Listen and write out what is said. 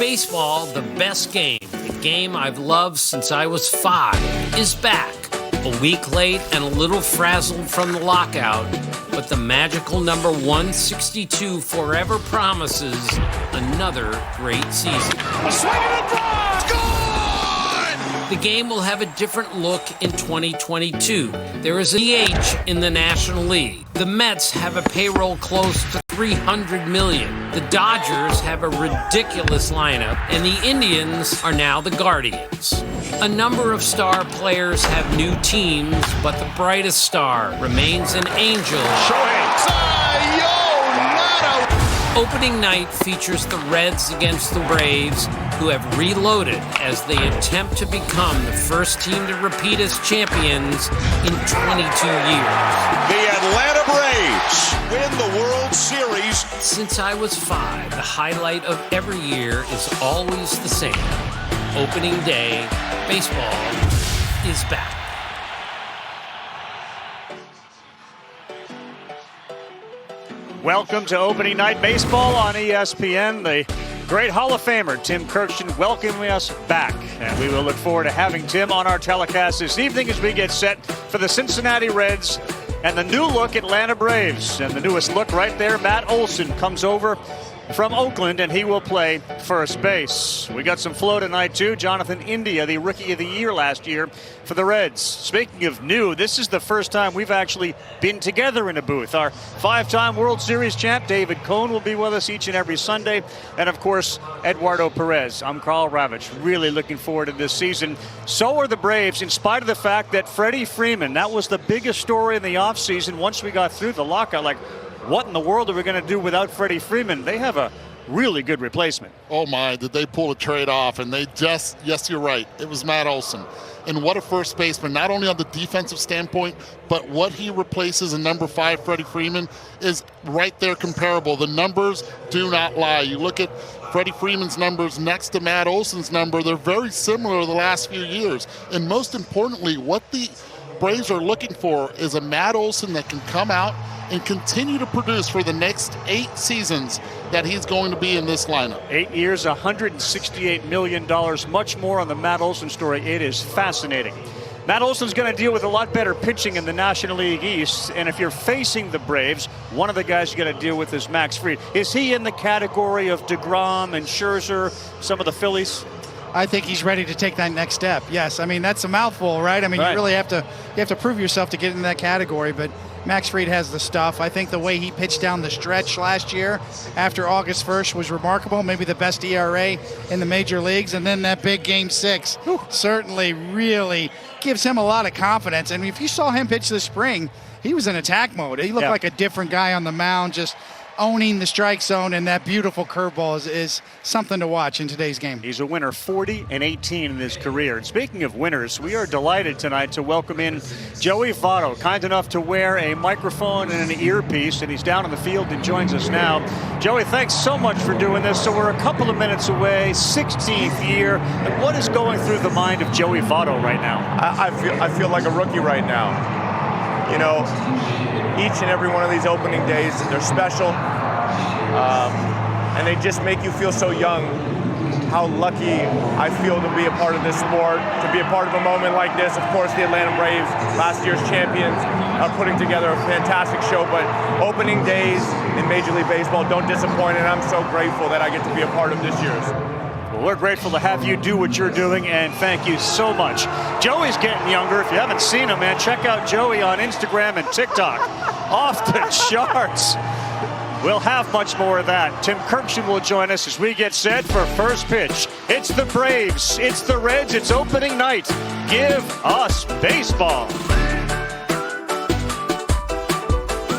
Baseball, the best game, the game I've loved since I was 5, is back. A week late and a little frazzled from the lockout, but the magical number 162 forever promises another great season. A swing and a drive! Gone! The game will have a different look in 2022. There is a DH in the National League. The Mets have a payroll close to $300 million. The Dodgers have a ridiculous lineup, and the Indians are now the Guardians. A number of star players have new teams, but the brightest star remains an angel. Opening night features the Reds against the Braves, who have reloaded as they attempt to become the first team to repeat as champions in 22 years. The Atlanta Braves win the World Series. Since I was 5, the highlight of every year is always the same. Opening day, baseball is back. Welcome to opening night baseball on ESPN. The great Hall of Famer Tim Kirkshin welcoming us back. And we will look forward to having Tim on our telecast this evening as we get set for the Cincinnati Reds and the new look Atlanta Braves. And the newest look right there, Matt Olson comes over from Oakland, and he will play first base. We got some flow tonight, too. Jonathan India, the Rookie of the Year last year for the Reds. Speaking of new, this is the first time we've actually been together in a booth. Our 5-time World Series champ, David Cohn, will be with us each and every Sunday. And, of course, Eduardo Perez. I'm Carl Ravitch. Really looking forward to this season. So are the Braves, in spite of the fact that Freddie Freeman, that was the biggest story in the offseason once we got through the lockout. Like, what in the world are we going to do without Freddie Freeman? They have a really good replacement. Oh my, did they pull a trade off? And they just, yes, you're right. It was Matt Olson. And what a first baseman, not only on the defensive standpoint, but what he replaces in number 5, Freddie Freeman, is right there comparable. The numbers do not lie. You look at Freddie Freeman's numbers next to Matt Olson's number, they're very similar the last few years. And most importantly, what the Braves are looking for is a Matt Olson that can come out and continue to produce for the next 8 seasons that he's going to be in this lineup. 8 years, $168 million, much more on the Matt Olson story. It is fascinating. Matt Olson's going to deal with a lot better pitching in the National League East, and if you're facing the Braves, one of the guys you got to deal with is Max Fried. Is he in the category of DeGrom and Scherzer, some of the Phillies? I think he's ready to take that next step. Yes, I mean, that's a mouthful, right? I mean, right. You really have to prove yourself to get in that category, but Max Fried has the stuff. I think the way he pitched down the stretch last year after August 1st was remarkable, maybe the best ERA in the major leagues, and then that big Game 6 certainly really gives him a lot of confidence. And if you saw him pitch this spring, he was in attack mode. He looked like a different guy on the mound, just owning the strike zone, and that beautiful curveball is something to watch in today's game. He's a winner, 40-18 in his career. And speaking of winners, we are delighted tonight to welcome in Joey Votto, kind enough to wear a microphone and an earpiece, and he's down on the field and joins us now. Joey, thanks so much for doing this. So we're a couple of minutes away, 16th year. And what is going through the mind of Joey Votto right now? I feel like a rookie right now. You know, each and every one of these opening days, they're special, and they just make you feel so young. How lucky I feel to be a part of this sport, to be a part of a moment like this. Of course, the Atlanta Braves, last year's champions, are putting together a fantastic show, but opening days in Major League Baseball don't disappoint, and I'm so grateful that I get to be a part of this year's. Well, we're grateful to have you do what you're doing, and thank you so much. Joey's getting younger. If you haven't seen him, man, check out Joey on Instagram and TikTok. Off the charts. We'll have much more of that. Tim Kirkshin will join us as we get set for first pitch. It's the Braves, it's the Reds, it's opening night. Give us baseball.